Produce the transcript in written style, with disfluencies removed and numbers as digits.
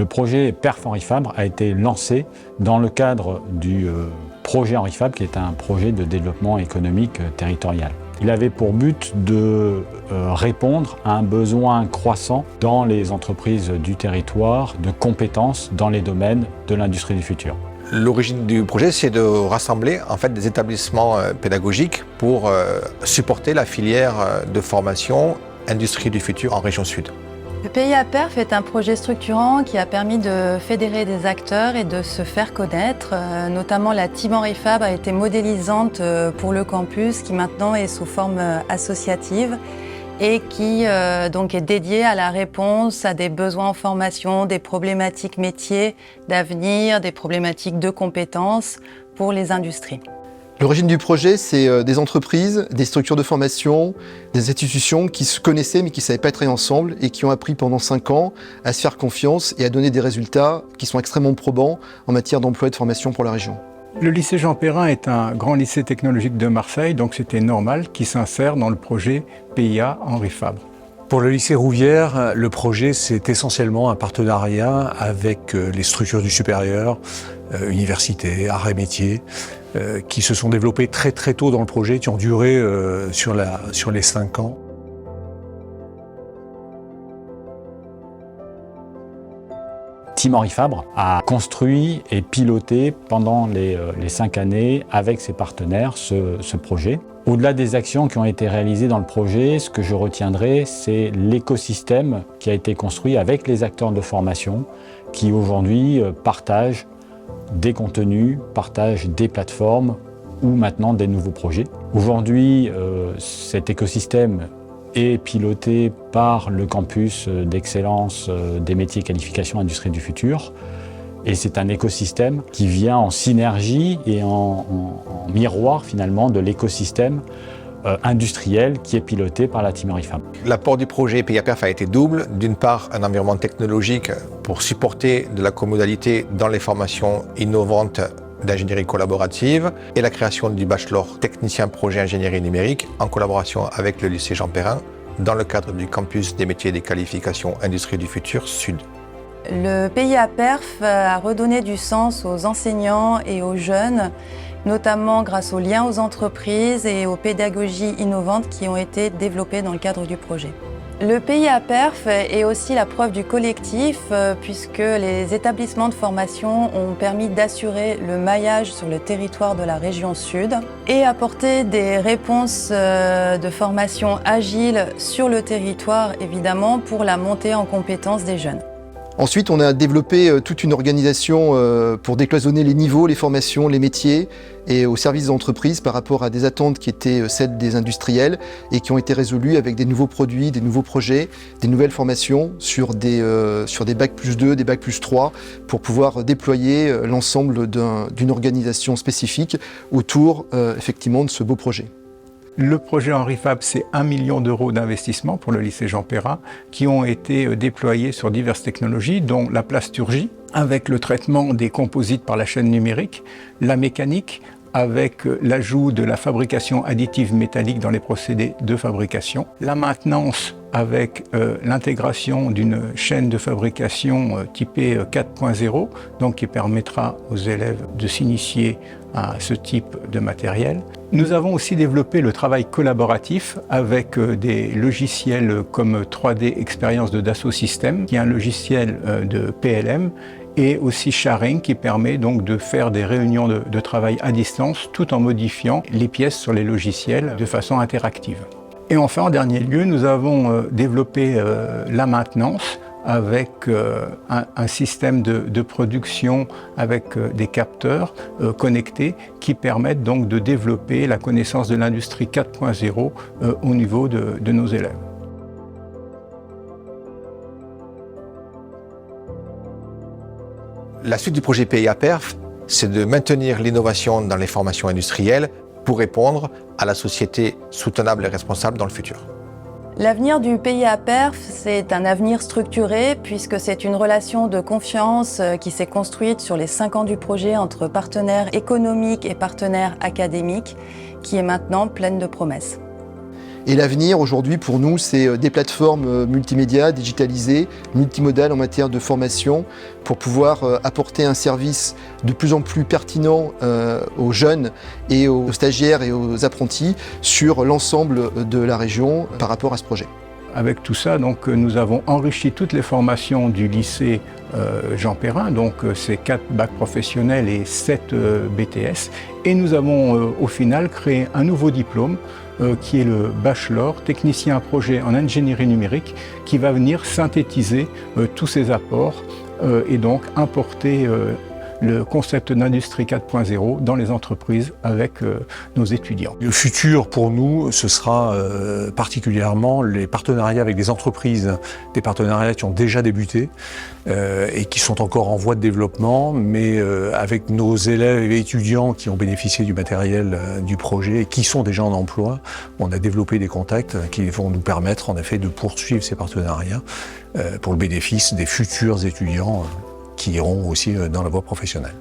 Le projet PERF Henri Fabre a été lancé dans le cadre du projet Henri Fabre, qui est un projet de développement économique territorial. Il avait pour but de répondre à un besoin croissant dans les entreprises du territoire de compétences dans les domaines de l'industrie du futur. L'origine du projet, c'est de rassembler en fait, des établissements pédagogiques pour supporter la filière de formation industrie du futur en région sud. Le PIA PERF est un projet structurant qui a permis de fédérer des acteurs et de se faire connaître. Notamment la team Henri Fabre a été modélisante pour le campus qui maintenant est sous forme associative et qui donc est dédiée à la réponse à des besoins en formation, des problématiques métiers d'avenir, des problématiques de compétences pour les industries. L'origine du projet, c'est des entreprises, des structures de formation, des institutions qui se connaissaient mais qui ne savaient pas travailler ensemble et qui ont appris pendant 5 ans à se faire confiance et à donner des résultats qui sont extrêmement probants en matière d'emploi et de formation pour la région. Le lycée Jean Perrin est un grand lycée technologique de Marseille, donc c'était normal qu'il s'insère dans le projet PIA Henri Fabre. Pour le lycée Rouvière, le projet, c'est essentiellement un partenariat avec les structures du supérieur, universités, arts et métiers, qui se sont développés très tôt dans le projet, qui ont duré sur les 5 ans. Team Henri Fabre a construit et piloté pendant les 5 années avec ses partenaires ce projet. Au-delà des actions qui ont été réalisées dans le projet, ce que je retiendrai, c'est l'écosystème qui a été construit avec les acteurs de formation qui aujourd'hui partagent des contenus, partagent des plateformes ou maintenant des nouveaux projets. Aujourd'hui, cet écosystème est piloté par le campus d'excellence des métiers et qualifications industrie du futur. Et c'est un écosystème qui vient en synergie et en miroir finalement de l'écosystème industriel qui est piloté par la team Henri Fabre. L'apport du projet PIA PERF a été double. D'une part, un environnement technologique pour supporter de la comodalité dans les formations innovantes d'ingénierie collaborative et la création du bachelor technicien projet ingénierie numérique en collaboration avec le lycée Jean Perrin dans le cadre du campus des métiers et des qualifications industrie du futur Sud. Le PIA PERF a redonné du sens aux enseignants et aux jeunes, notamment grâce aux liens aux entreprises et aux pédagogies innovantes qui ont été développées dans le cadre du projet. Le PIA PERF est aussi la preuve du collectif puisque les établissements de formation ont permis d'assurer le maillage sur le territoire de la région sud et apporter des réponses de formation agiles sur le territoire, évidemment, pour la montée en compétences des jeunes. Ensuite, on a développé toute une organisation pour décloisonner les niveaux, les formations, les métiers et aux services d'entreprise par rapport à des attentes qui étaient celles des industriels et qui ont été résolues avec des nouveaux produits, des nouveaux projets, des nouvelles formations sur des bacs plus 2, des bacs plus 3 pour pouvoir déployer l'ensemble d'une organisation spécifique autour effectivement de ce beau projet. Le projet Henri Fabre, c'est 1 million d'euros d'investissement pour le lycée Jean Perrin qui ont été déployés sur diverses technologies, dont la plasturgie, avec le traitement des composites par la chaîne numérique, la mécanique, avec l'ajout de la fabrication additive métallique dans les procédés de fabrication, la maintenance avec l'intégration d'une chaîne de fabrication typée 4.0, donc qui permettra aux élèves de s'initier à ce type de matériel. Nous avons aussi développé le travail collaboratif avec des logiciels comme 3D Expérience de Dassault Systèmes, qui est un logiciel de PLM, et aussi Sharing qui permet donc de faire des réunions de travail à distance tout en modifiant les pièces sur les logiciels de façon interactive. Et enfin, en dernier lieu, nous avons développé la maintenance avec un système de production avec des capteurs connectés qui permettent donc de développer la connaissance de l'industrie 4.0 au niveau de nos élèves. La suite du projet PIA PERF, c'est de maintenir l'innovation dans les formations industrielles pour répondre à la société soutenable et responsable dans le futur. L'avenir du PIA PERF, c'est un avenir structuré puisque c'est une relation de confiance qui s'est construite sur les 5 ans du projet entre partenaires économiques et partenaires académiques qui est maintenant pleine de promesses. Et l'avenir aujourd'hui pour nous, c'est des plateformes multimédia, digitalisées, multimodales en matière de formation pour pouvoir apporter un service de plus en plus pertinent aux jeunes et aux stagiaires et aux apprentis sur l'ensemble de la région par rapport à ce projet. Avec tout ça, donc, nous avons enrichi toutes les formations du lycée Jean Perrin, donc c'est 4 bacs professionnels et 7 BTS. Et nous avons au final créé un nouveau diplôme qui est le bachelor technicien à projet en ingénierie numérique qui va venir synthétiser tous ces apports et donc importer le concept d'industrie 4.0 dans les entreprises avec nos étudiants. Le futur pour nous, ce sera particulièrement les partenariats avec des entreprises, des partenariats qui ont déjà débuté et qui sont encore en voie de développement, mais avec nos élèves et étudiants qui ont bénéficié du matériel du projet et qui sont déjà en emploi, on a développé des contacts qui vont nous permettre en effet de poursuivre ces partenariats pour le bénéfice des futurs étudiants qui iront aussi dans la voie professionnelle.